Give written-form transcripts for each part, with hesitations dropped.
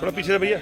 थोड़ा पीछे से भैया।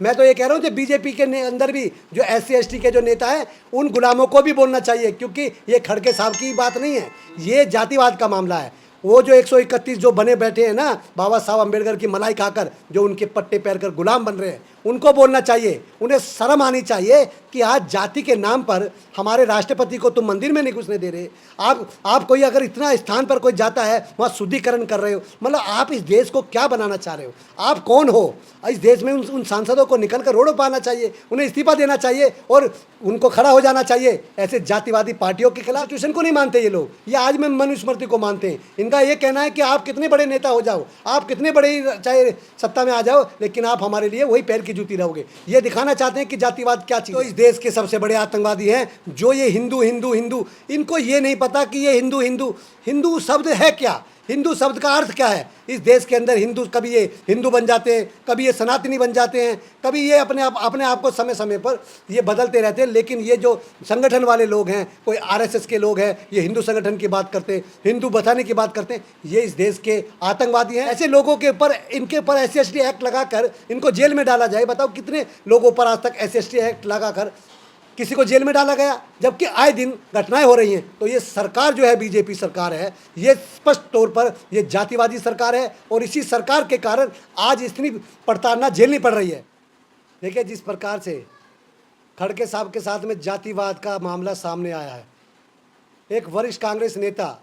मैं तो ये कह रहा हूँ कि बीजेपी के अंदर भी जो SC ST के जो नेता हैं उन गुलामों को भी बोलना चाहिए, क्योंकि ये खड़गे साहब की बात नहीं है, ये जातिवाद का मामला है। वो जो 131 जो बने बैठे हैं ना बाबा साहब अम्बेडकर की मलाई खाकर, जो उनके पट्टे पैर कर गुलाम बन रहे हैं, उनको बोलना चाहिए, उन्हें शर्म आनी चाहिए कि आज जाति के नाम पर हमारे राष्ट्रपति को तुम मंदिर में नहीं घुसने दे रहे। आप कोई अगर इतना स्थान पर कोई जाता है वहाँ शुद्धिकरण कर रहे हो, मतलब आप इस देश को क्या बनाना चाह रहे हो? आप कौन हो? इस देश में उन सांसदों को निकल कर रोडों पर आना चाहिए, उन्हें इस्तीफा देना चाहिए और उनको खड़ा हो जाना चाहिए ऐसे जातिवादी पार्टियों के खिलाफ। ट्यूशन को नहीं मानते ये लोग, ये आज में मनुस्मृति को मानते हैं। इनका ये कहना है कि आप कितने बड़े नेता हो जाओ, आप कितने बड़े चाहे सत्ता में आ जाओ, लेकिन आप हमारे लिए वही पैर की जूती रहोगे। ये दिखाना चाहते हैं कि जातिवाद क्या चीज़ है। तो इस देश के सबसे बड़े आतंकवादी हैं जो ये हिंदू हिंदू हिंदू, इनको ये नहीं पता कि ये हिंदू हिंदू हिंदू शब्द है क्या, हिंदू शब्द का अर्थ क्या है। इस देश के अंदर हिंदू, कभी ये हिंदू बन जाते हैं, कभी ये सनातनी बन जाते हैं, कभी ये अपने आप को समय समय पर ये बदलते रहते हैं। लेकिन ये जो संगठन वाले लोग हैं, कोई RSS के लोग हैं, ये हिंदू संगठन की बात करते हैं, हिंदू बताने की बात करते हैं, ये इस देश के आतंकवादी हैं। ऐसे लोगों के ऊपर, इनके ऊपर SC ST एक्ट लगाकर इनको जेल में डाला जाए। बताओ कितने लोगों पर आज तक SC ST एक्ट लगाकर किसी को जेल में डाला गया, जबकि आए दिन घटनाएं हो रही हैं। तो ये सरकार जो है, बीजेपी सरकार है, ये स्पष्ट तौर पर ये जातिवादी सरकार है और इसी सरकार के कारण आज इतनी प्रताड़ना झेलनी पड़ रही है। देखिए जिस प्रकार से खड़गे साहब के साथ में जातिवाद का मामला सामने आया है, एक वरिष्ठ कांग्रेस नेता,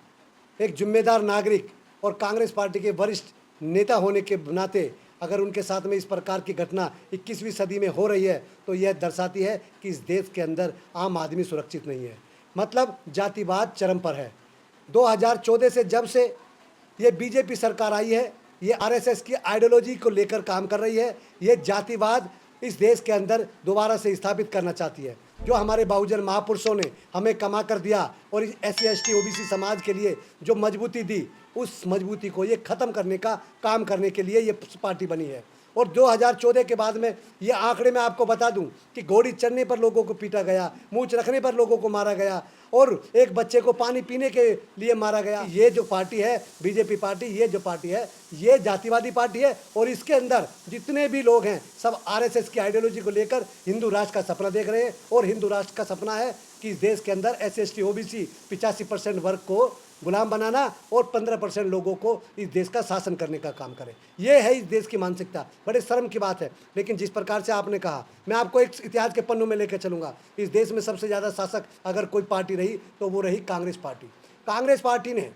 एक जिम्मेदार नागरिक और कांग्रेस पार्टी के वरिष्ठ नेता होने के नाते अगर उनके साथ में इस प्रकार की घटना 21वीं सदी में हो रही है, तो यह दर्शाती है कि इस देश के अंदर आम आदमी सुरक्षित नहीं है। मतलब जातिवाद चरम पर है। 2014 से जब से ये बीजेपी सरकार आई है, ये RSS की आइडियोलॉजी को लेकर काम कर रही है। ये जातिवाद इस देश के अंदर दोबारा से स्थापित करना चाहती है। जो हमारे बहुजन महापुरुषों ने हमें कमा कर दिया और इस SC ST OBC समाज के लिए जो मजबूती दी, उस मजबूती को ये ख़त्म करने का काम करने के लिए ये पार्टी बनी है। और 2014 के बाद में ये आंकड़े मैं आपको बता दूं कि घोड़ी चढ़ने पर लोगों को पीटा गया, मूंछ रखने पर लोगों को मारा गया और एक बच्चे को पानी पीने के लिए मारा गया। ये जो पार्टी है बीजेपी पार्टी, ये जो पार्टी है ये जातिवादी पार्टी है और इसके अंदर जितने भी लोग हैं सब RSS की आइडियोलॉजी को लेकर हिंदू राष्ट्र का सपना देख रहे हैं। और हिंदू राष्ट्र का सपना है कि इस देश के अंदर SC ST OBC 85% वर्ग को गुलाम बनाना और 15% लोगों को इस देश का शासन करने का काम करे। ये है इस देश की मानसिकता। बड़े शर्म की बात है। लेकिन जिस प्रकार से आपने कहा, मैं आपको एक इतिहास के पन्नों में लेकर चलूँगा। इस देश में सबसे ज़्यादा शासक अगर कोई पार्टी रही तो वो रही कांग्रेस पार्टी। कांग्रेस पार्टी ने,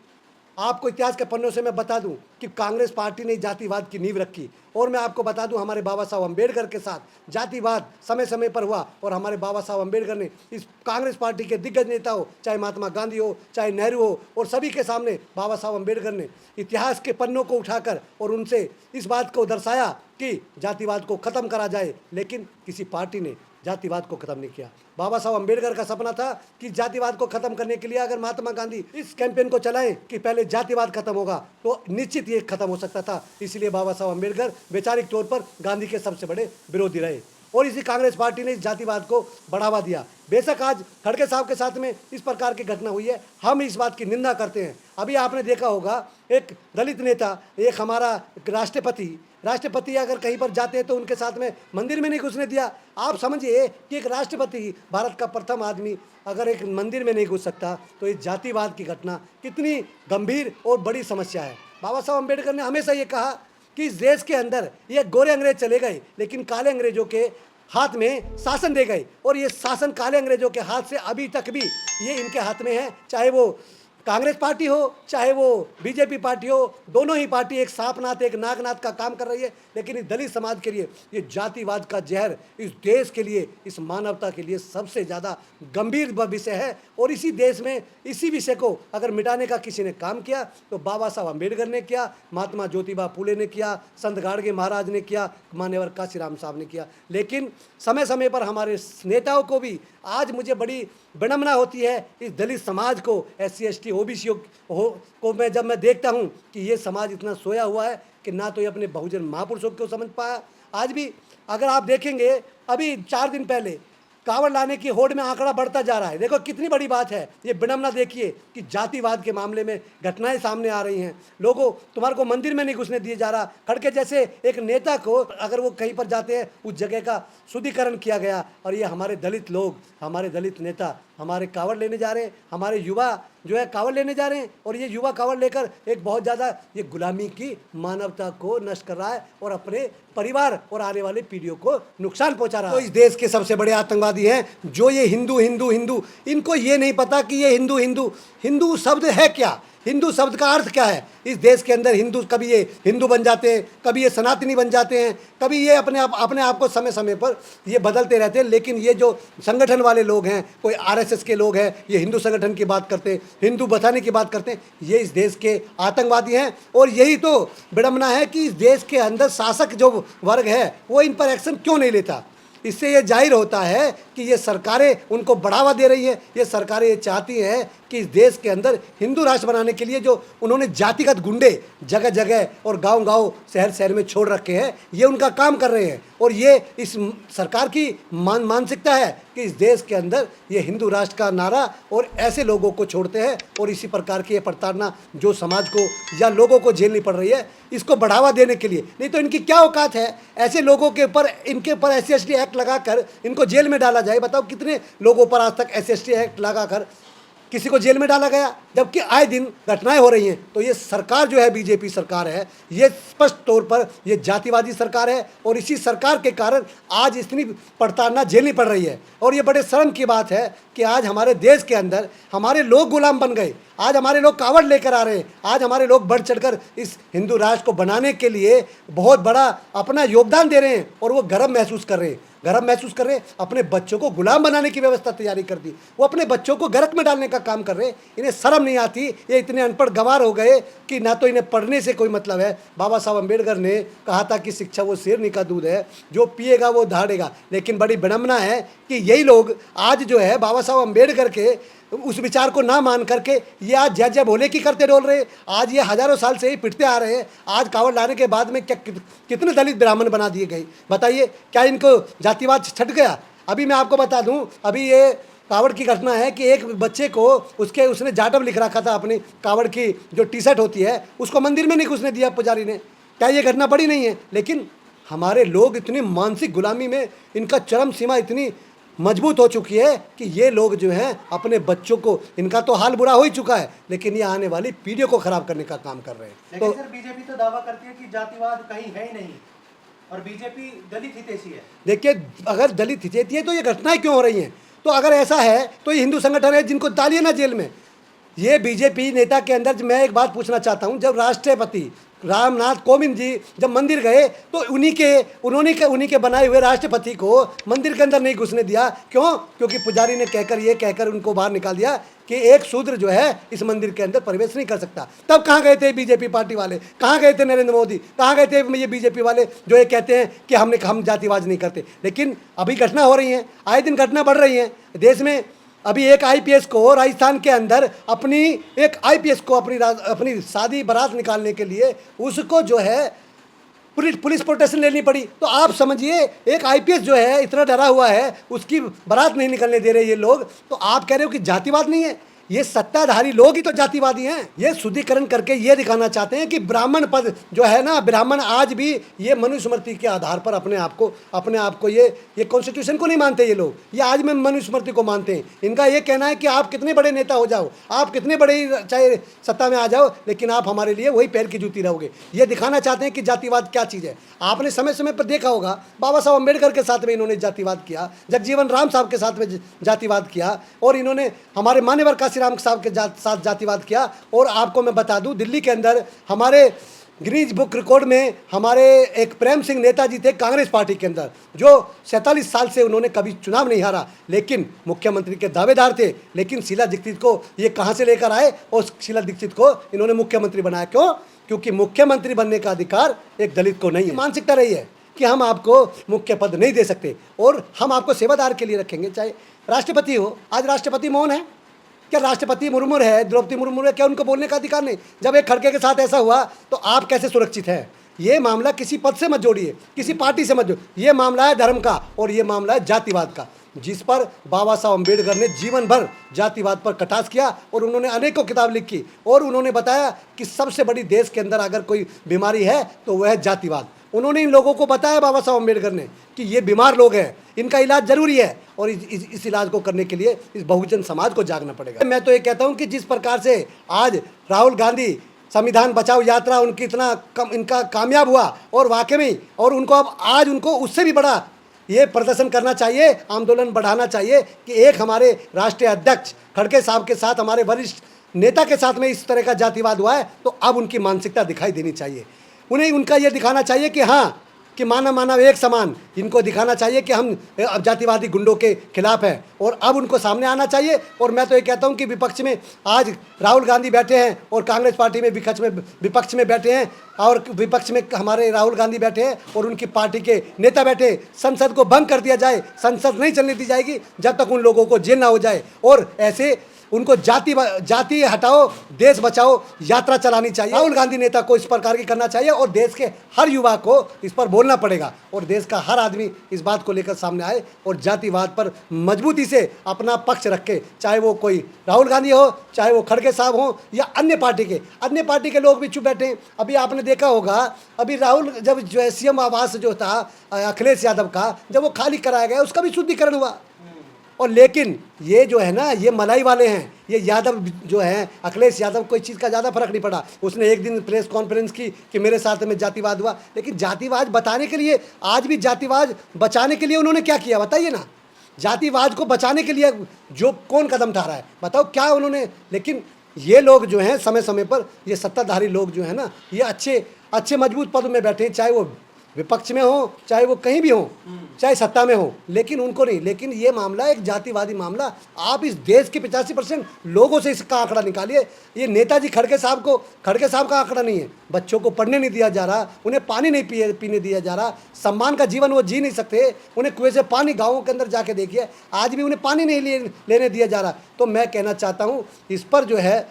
आपको इतिहास के पन्नों से मैं बता दूं कि कांग्रेस पार्टी ने जातिवाद की नींव रखी। और मैं आपको बता दूं हमारे बाबा साहब अम्बेडकर के साथ जातिवाद समय समय पर हुआ और हमारे बाबा साहब अम्बेडकर ने इस कांग्रेस पार्टी के दिग्गज नेता हो, चाहे महात्मा गांधी हो, चाहे नेहरू हो, और सभी के सामने बाबा साहब अम्बेडकर ने इतिहास के पन्नों को उठाकर और उनसे इस बात को दर्शाया कि जातिवाद को ख़त्म करा जाए। लेकिन किसी पार्टी ने जातिवाद को खत्म नहीं किया। बाबा साहब अम्बेडकर का सपना था कि जातिवाद को खत्म करने के लिए अगर महात्मा गांधी इस कैंपेन को चलाएं कि पहले जातिवाद खत्म होगा, तो निश्चित ये खत्म हो सकता था। इसलिए बाबा साहब अम्बेडकर वैचारिक तौर पर गांधी के सबसे बड़े विरोधी रहे और इसी कांग्रेस पार्टी ने इस जातिवाद को बढ़ावा दिया। बेशक आज खड़गे साहब के साथ में इस प्रकार की घटना हुई है, हम इस बात की निंदा करते हैं। अभी आपने देखा होगा एक दलित नेता, एक हमारा राष्ट्रपति अगर कहीं पर जाते हैं तो उनके साथ में मंदिर में नहीं घुसने दिया। आप समझिए कि एक राष्ट्रपति, भारत का प्रथम आदमी अगर एक मंदिर में नहीं घुस सकता, तो ये जातिवाद की घटना कितनी गंभीर और बड़ी समस्या है। बाबा साहब अम्बेडकर ने हमेशा ये कहा कि इस देश के अंदर ये गोरे अंग्रेज चले गए, लेकिन काले अंग्रेजों के हाथ में शासन दे गए और ये शासन काले अंग्रेजों के हाथ से अभी तक भी ये इनके हाथ में है। चाहे वो कांग्रेस पार्टी हो, चाहे वो बीजेपी पार्टी हो, दोनों ही पार्टी एक सांपनाथ एक नागनाथ का काम कर रही है। लेकिन इस दलित समाज के लिए ये जातिवाद का जहर इस देश के लिए, इस मानवता के लिए सबसे ज़्यादा गंभीर विषय है। और इसी देश में इसी विषय को अगर मिटाने का किसी ने काम किया तो बाबा साहब अम्बेडकर ने किया, महात्मा ज्योतिबा फूले ने किया, संत गाड़गे महाराज ने किया, मान्यवर काशीराम साहब ने किया। लेकिन समय समय पर हमारे नेताओं को भी, आज मुझे बड़ी विडंबना होती है इस दलित समाज को, SC ST OBC को जब मैं देखता हूँ कि ये समाज इतना सोया हुआ है कि ना तो ये अपने बहुजन महापुरुषों को समझ पाया। आज भी अगर आप देखेंगे, अभी 4 दिन पहले कावड़ लाने की होड़ में आंकड़ा बढ़ता जा रहा है। देखो कितनी बड़ी बात है, ये विडंबना देखिए कि जातिवाद के मामले में घटनाएं सामने आ रही हैं। लोगों तुम्हारे को मंदिर में नहीं घुसने दिया जा रहा। खड़के जैसे एक नेता को अगर वो कहीं पर जाते हैं उस जगह का शुद्धिकरण किया गया, और ये हमारे दलित लोग, हमारे दलित नेता हमारे कावड़ लेने जा रहे हैं, हमारे युवा जो है कावड़ लेने जा रहे हैं, और ये युवा कावड़ लेकर एक बहुत ज़्यादा ये गुलामी की मानवता को नष्ट कर रहा है और अपने परिवार और आने वाले पीढ़ियों को नुकसान पहुंचा रहा है। तो इस देश के सबसे बड़े आतंकवादी हैं जो ये हिंदू हिंदू हिंदू, इनको ये नहीं पता कि ये हिंदू हिंदू हिंदू शब्द है क्या, हिंदू शब्द का अर्थ क्या है। इस देश के अंदर हिंदू, कभी ये हिंदू बन जाते हैं, कभी ये सनातनी बन जाते हैं, कभी ये अपने आप को समय समय पर ये बदलते रहते हैं। लेकिन ये जो संगठन वाले लोग हैं, कोई आरएसएस के लोग हैं, ये हिंदू संगठन की बात करते हैं, हिंदू बचाने की बात करते हैं, ये इस देश के आतंकवादी हैं। और यही तो विडंबना है कि इस देश के अंदर शासक जो वर्ग है वो इन पर एक्शन क्यों नहीं लेता। इससे ये जाहिर होता है कि ये सरकारें उनको बढ़ावा दे रही हैं। ये सरकारें ये चाहती हैं कि इस देश के अंदर हिंदू राष्ट्र बनाने के लिए जो उन्होंने जातिगत गुंडे जगह जगह और गांव-गांव शहर शहर में छोड़ रखे हैं, ये उनका काम कर रहे हैं। और ये इस सरकार की मानसिकता है कि इस देश के अंदर ये हिंदू राष्ट्र का नारा और ऐसे लोगों को छोड़ते हैं, और इसी प्रकार की ये प्रताड़ना जो समाज को या लोगों को झेलनी पड़ रही है, इसको बढ़ावा देने के लिए। नहीं तो इनकी क्या औकात है ऐसे लोगों के ऊपर, इनके ऊपर SC/ST एक्ट लगाकर इनको जेल में डाला जाए। बताओ कितने लोगों पर आज तक SC/ST एक्ट लगाकर किसी को जेल में डाला गया, जबकि आए दिन घटनाएं हो रही हैं। तो ये सरकार जो है बीजेपी सरकार है, ये स्पष्ट तौर पर ये जातिवादी सरकार है, और इसी सरकार के कारण आज इतनी प्रताड़ना झेलनी पड़ रही है। और ये बड़े शर्म की बात है कि आज हमारे देश के अंदर हमारे लोग गुलाम बन गए, आज हमारे लोग कावड़ लेकर आ रहे हैं, आज हमारे लोग बढ़ चढ़कर इस हिंदू राष्ट्र को बनाने के लिए बहुत बड़ा अपना योगदान दे रहे हैं, और वो गर्व महसूस कर रहे हैं, अपने बच्चों को गुलाम बनाने की व्यवस्था तैयारी कर दी, वो अपने बच्चों को गर्क में डालने का काम कर रहे हैं। इन्हें शर्म नहीं आती। ये इतने अनपढ़ गंवार हो गए कि ना तो इन्हें पढ़ने से कोई मतलब है। बाबा साहब अम्बेडकर ने कहा था कि शिक्षा वो शेरनी का दूध है, जो पिएगा वो दहाड़ेगा। लेकिन बड़ी विडंबना है कि यही लोग आज जो है बाबा साहब अम्बेडकर के उस विचार को ना मान करके ये आज जय जय भोले की करते डोल रहे। आज ये हजारों साल से ही पिटते आ रहे हैं। आज कावड़ लाने के बाद में क्या कितने दलित ब्राह्मण बना दिए गए, बताइए, क्या इनको जातिवाद छट गया। अभी मैं आपको बता दूं, अभी ये कावड़ की घटना है कि एक बच्चे को उसने जाटव लिख रखा था, अपनी कावड़ की जो टी-शर्ट होती है उसको मंदिर में नहीं घुसने दिया पुजारी ने। क्या ये घटना बड़ी नहीं है? लेकिन हमारे लोग इतनी मानसिक गुलामी में, इनका चरम सीमा इतनी मजबूत हो चुकी है कि ये लोग जो हैं अपने बच्चों को, इनका तो हाल बुरा हो ही चुका है, लेकिन ये आने वाली पीढ़ियों को खराब करने का काम कर रहे हैं। लेकिन सर बीजेपी तो दावा करती है कि जातिवाद कहीं है ही नहीं, और बीजेपी दलित हितैषी है। देखिए, अगर दलित हितैषी है तो ये घटनाएं क्यों हो रही हैं? तो अगर ऐसा है तो ये हिंदू संगठन है, जिनको डालिए ना जेल में। ये बीजेपी नेता के अंदर मैं एक बात पूछना चाहता हूँ, जब राष्ट्रपति रामनाथ कोविंद जी जब मंदिर गए तो उन्हीं के बनाए हुए राष्ट्रपति को मंदिर के अंदर नहीं घुसने दिया। क्यों? क्योंकि पुजारी ने कहकर उनको बाहर निकाल दिया कि एक शूद्र जो है इस मंदिर के अंदर प्रवेश नहीं कर सकता। तब कहाँ गए थे बीजेपी पार्टी वाले? कहाँ गए थे नरेंद्र मोदी? कहाँ गए थे ये बीजेपी वाले जो ये कहते हैं कि हम जातिवाद नहीं करते? लेकिन अभी घटना हो रही है, आए दिन घटना बढ़ रही है देश में। अभी एक IPS को राजस्थान के अंदर अपनी शादी बारात निकालने के लिए उसको जो है पुलिस प्रोटेक्शन लेनी पड़ी। तो आप समझिए, एक IPS जो है इतना डरा हुआ है, उसकी बारात नहीं निकलने दे रहे ये लोग। तो आप कह रहे हो कि जातिवाद नहीं है? ये सत्ताधारी लोग ही तो जातिवादी हैं। ये शुद्धिकरण करके ये दिखाना चाहते हैं कि ब्राह्मण पद जो है ना, ब्राह्मण आज भी ये मनुस्मृति के आधार पर अपने आप को ये कॉन्स्टिट्यूशन को नहीं मानते। ये लोग ये आज में मनुस्मृति को मानते हैं। इनका ये कहना है कि आप कितने बड़े नेता हो जाओ, आप कितने बड़े चाहे सत्ता में आ जाओ, लेकिन आप हमारे लिए वही पैर की जूती रहोगे। ये दिखाना चाहते हैं कि जातिवाद क्या चीज़ है। आपने समय समय पर देखा होगा, बाबा साहब अम्बेडकर के साथ में इन्होंने जातिवाद किया, जगजीवन राम साहब के साथ में जातिवाद किया, और इन्होंने हमारे मान्यवर काशीराम साहब के साथ जातिवाद किया। और आपको मैं बता दूं, दिल्ली के अंदर हमारे गिनीज बुक रिकॉर्ड में हमारे एक प्रेम सिंह नेताजी थे कांग्रेस पार्टी के अंदर, जो 47 साल से उन्होंने कभी चुनाव नहीं हारा, लेकिन मुख्यमंत्री के दावेदार थे। लेकिन शीला दीक्षित को ये कहाँ से लेकर आए, और शीला दीक्षित को इन्होंने मुख्यमंत्री बनाया। क्यों? क्योंकि मुख्यमंत्री बनने का अधिकार एक दलित को नहीं है। मानसिकता रही है कि हम आपको मुख्य पद नहीं दे सकते और हम आपको सेवादार के लिए रखेंगे, चाहे राष्ट्रपति हो। आज राष्ट्रपति मौन है। क्या राष्ट्रपति मुर्मू है, द्रौपदी मुर्मू है, क्या उनको बोलने का अधिकार नहीं? जब एक खड़के के साथ ऐसा हुआ तो आप कैसे सुरक्षित हैं? ये मामला किसी पद से मत जोड़िए, किसी पार्टी से मत जोड़िए। ये मामला है धर्म का और ये मामला है जातिवाद का। जिस पर बाबा साहब अम्बेडकर ने जीवन भर जातिवाद पर कटाक्ष किया और उन्होंने अनेकों किताब लिखी और उन्होंने बताया कि सबसे बड़ी देश के अंदर अगर कोई बीमारी है तो वह है जातिवाद। उन्होंने इन लोगों को बताया, बाबा साहब अम्बेडकर ने, कि ये बीमार लोग हैं, इनका इलाज जरूरी है और इस इलाज को करने के लिए इस बहुजन समाज को जागना पड़ेगा। मैं तो ये कहता हूँ कि जिस प्रकार से आज राहुल गांधी संविधान बचाओ यात्रा उनकी इनका कामयाब हुआ और वाकई में, और उनको अब आज उनको उससे भी बड़ा ये प्रदर्शन करना चाहिए, आंदोलन बढ़ाना चाहिए कि एक हमारे राष्ट्रीय अध्यक्ष खड़गे साहब के साथ, हमारे वरिष्ठ नेता के साथ में इस तरह का जातिवाद हुआ है, तो अब उनकी मानसिकता दिखाई देनी चाहिए। उन्हें उनका ये दिखाना चाहिए कि हाँ, कि मानव मानव एक समान, इनको दिखाना चाहिए कि हम अब जातिवादी गुंडों के खिलाफ हैं और अब उनको सामने आना चाहिए। और मैं तो ये कहता हूँ कि विपक्ष में आज राहुल गांधी बैठे हैं और कांग्रेस पार्टी में विपक्ष में बैठे हैं और विपक्ष में हमारे राहुल गांधी बैठे हैं और उनकी पार्टी के नेता बैठे हैं। संसद को भंग कर दिया जाए, संसद नहीं चलने दी जाएगी जब तक उन लोगों को जेल ना हो जाए। और ऐसे उनको जाति हटाओ देश बचाओ यात्रा चलानी चाहिए। राहुल गांधी नेता को इस प्रकार की करना चाहिए और देश के हर युवा को इस पर बोलना पड़ेगा और देश का हर आदमी इस बात को लेकर सामने आए और जातिवाद पर मजबूती से अपना पक्ष रखे, चाहे वो कोई राहुल गांधी हो, चाहे वो खड़गे साहब हो या अन्य पार्टी के लोग भी चुप बैठे हैं। अभी आपने देखा होगा, अभी राहुल जब जो है सीएम आवास जो था अखिलेश यादव का, जब वो खाली कराया गया उसका भी शुद्धिकरण हुआ। और लेकिन ये जो है ना, ये मलाई वाले हैं, ये यादव जो हैं, अखिलेश यादव, कोई चीज़ का ज़्यादा फर्क नहीं पड़ा। उसने एक दिन प्रेस कॉन्फ्रेंस की कि मेरे साथ में जातिवाद हुआ, लेकिन जातिवाद बताने के लिए, आज भी जातिवाद बचाने के लिए उन्होंने क्या किया बताइए ना। जातिवाद को बचाने के लिए जो कौन कदम उठा रहा है बताओ क्या उन्होंने। लेकिन ये लोग जो हैं समय समय पर, ये सत्ताधारी लोग जो है ना, ये अच्छे मजबूत पद में बैठे हैं, चाहे वो विपक्ष में हो, चाहे वो कहीं भी हो, चाहे सत्ता में हो, लेकिन उनको नहीं। लेकिन ये मामला एक जातिवादी मामला, आप इस देश के 85% लोगों से इसका आंकड़ा निकालिए। ये नेताजी खड़गे साहब का आंकड़ा नहीं है। बच्चों को पढ़ने नहीं दिया जा रहा, उन्हें पानी नहीं पीने दिया जा रहा, सम्मान का जीवन वो जी नहीं सकते, उन्हें कुएं से पानी, गाँवों के अंदर जाके देखिए, आज भी उन्हें पानी नहीं लेने दिया जा रहा। तो मैं कहना चाहता हूँ, इस पर जो है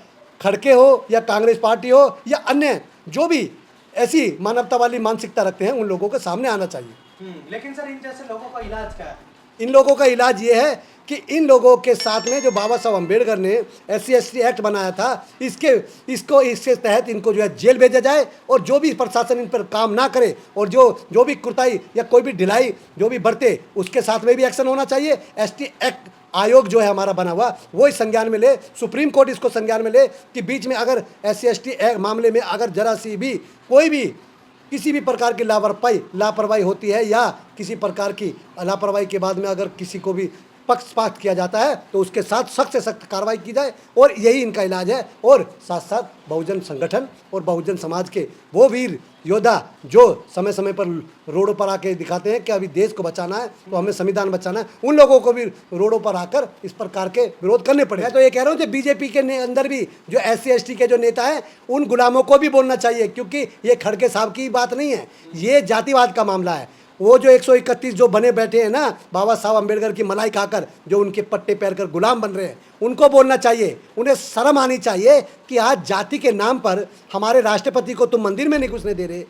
खड़गे हो या कांग्रेस पार्टी हो या अन्य जो भी ऐसी मानवता वाली मानसिकता रखते हैं, उन लोगों के सामने आना चाहिए। लेकिन सर, इन जैसे लोगों का इलाज क्या है? इन लोगों का इलाज ये है कि इन लोगों के साथ में जो बाबा साहब अम्बेडकर ने SC/ST एक्ट बनाया था, इसके तहत इनको जो है जेल भेजा जाए और जो भी प्रशासन इन पर काम ना करे और जो भी कुर्ताई या कोई भी ढिलाई जो भी बरते, उसके साथ में भी एक्शन होना चाहिए। ST एक्ट आयोग जो है हमारा बना हुआ, वो इस संज्ञान में ले, सुप्रीम कोर्ट इसको संज्ञान में ले कि बीच में अगर SC/ST मामले में अगर जरा सी भी कोई भी किसी भी प्रकार की लापरवाही होती है या किसी प्रकार की लापरवाही के बाद में अगर किसी को भी पक्षपात किया जाता है, तो उसके साथ सख्त से सख्त कार्रवाई की जाए। और यही इनका इलाज है। और साथ साथ बहुजन संगठन और बहुजन समाज के वो वीर योद्धा जो समय समय पर रोडों पर आके दिखाते हैं कि अभी देश को बचाना है, तो हमें संविधान बचाना है, उन लोगों को भी रोडों पर आकर इस प्रकार के विरोध करने पड़े। मैं तो ये कह रहा हूँ कि बीजेपी के अंदर भी जो SC/ST के जो नेता हैं, उन गुलामों को भी बोलना चाहिए, क्योंकि ये खड़गे साहब की बात नहीं है, ये जातिवाद का मामला है। वो जो 131 जो बने बैठे हैं ना, बाबा साहब अम्बेडकर की मलाई खाकर जो उनके पट्टे पैर कर गुलाम बन रहे हैं, उनको बोलना चाहिए, उन्हें शर्म आनी चाहिए कि आज जाति के नाम पर हमारे राष्ट्रपति को तुम मंदिर में नहीं घुसने दे रहे।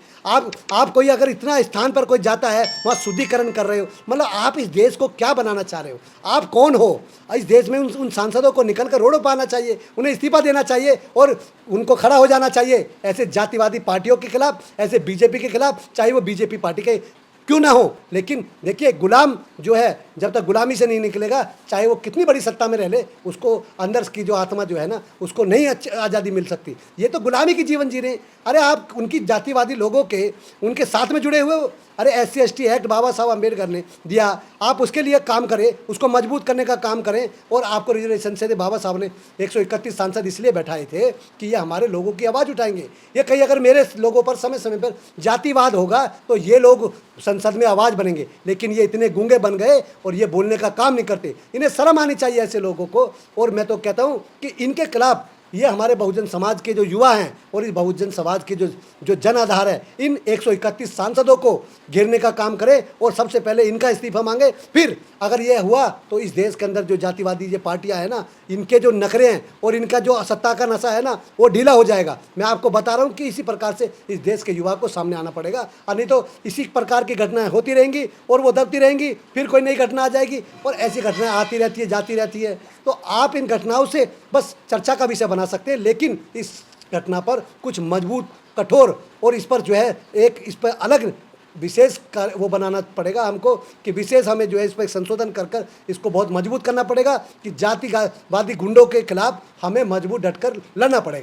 आप कोई अगर इतना स्थान पर कोई जाता है, वहाँ शुद्धिकरण कर रहे हो, मतलब आप इस देश को क्या बनाना चाह रहे हो? आप कौन हो? इस देश में उन सांसदों को निकल कर रोडों पर आना चाहिए, उन्हें इस्तीफा देना चाहिए और उनको खड़ा हो जाना चाहिए ऐसे जातिवादी पार्टियों के खिलाफ, ऐसे बीजेपी के खिलाफ, चाहे वो बीजेपी पार्टी के क्यों ना हो। लेकिन देखिए, गुलाम जो है जब तक गुलामी से नहीं निकलेगा, चाहे वो कितनी बड़ी सत्ता में रह ले, उसको अंदर की जो आत्मा जो है ना, उसको नहीं आज़ादी मिल सकती। ये तो गुलामी की जीवन जी रहे हैं। अरे आप उनकी जातिवादी लोगों के उनके साथ में जुड़े हुए हो। अरे SC/ST एक्ट बाबा साहब अम्बेडकर ने दिया, आप उसके लिए काम करें, उसको मजबूत करने का काम करें। और आपको रिजर्वेशन से बाबा साहब ने 131 सांसद इसलिए बैठाए थे कि ये हमारे लोगों की आवाज़ उठाएंगे। ये कहीं अगर मेरे लोगों पर समय समय पर जातिवाद होगा तो ये लोग संसद में आवाज़ बनेंगे, लेकिन ये इतने गूंगे बन गए और ये बोलने का काम नहीं करते। इन्हें शर्म आनी चाहिए ऐसे लोगों को। और मैं तो कहता हूँ कि इनके खिलाफ ये हमारे बहुजन समाज के जो युवा हैं और इस बहुजन समाज के जो जन आधार है, इन 131 सांसदों को घेरने का काम करे और सबसे पहले इनका इस्तीफा मांगे। फिर अगर ये हुआ तो इस देश के अंदर जो जातिवादी ये पार्टियां हैं ना, इनके जो नखरे हैं और इनका जो सत्ता का नशा है ना, वो ढीला हो जाएगा। मैं आपको बता रहा हूँ कि इसी प्रकार से इस देश के युवा को सामने आना पड़ेगा, और नहीं तो इसी प्रकार की घटनाएं होती रहेंगी और वो दबती रहेंगी, फिर कोई नई घटना आ जाएगी और ऐसी घटनाएं आती रहती है, जाती रहती है। तो आप इन घटनाओं से बस चर्चा का विषय बना सकते हैं, लेकिन इस घटना पर कुछ मजबूत, कठोर और इस पर जो है इस पर अलग विशेष वो बनाना पड़ेगा हमको, कि विशेष हमें जो है इस पर संशोधन कर इसको बहुत मजबूत करना पड़ेगा कि जातिवादी गुंडों के खिलाफ हमें मजबूत डटकर लड़ना पड़ेगा।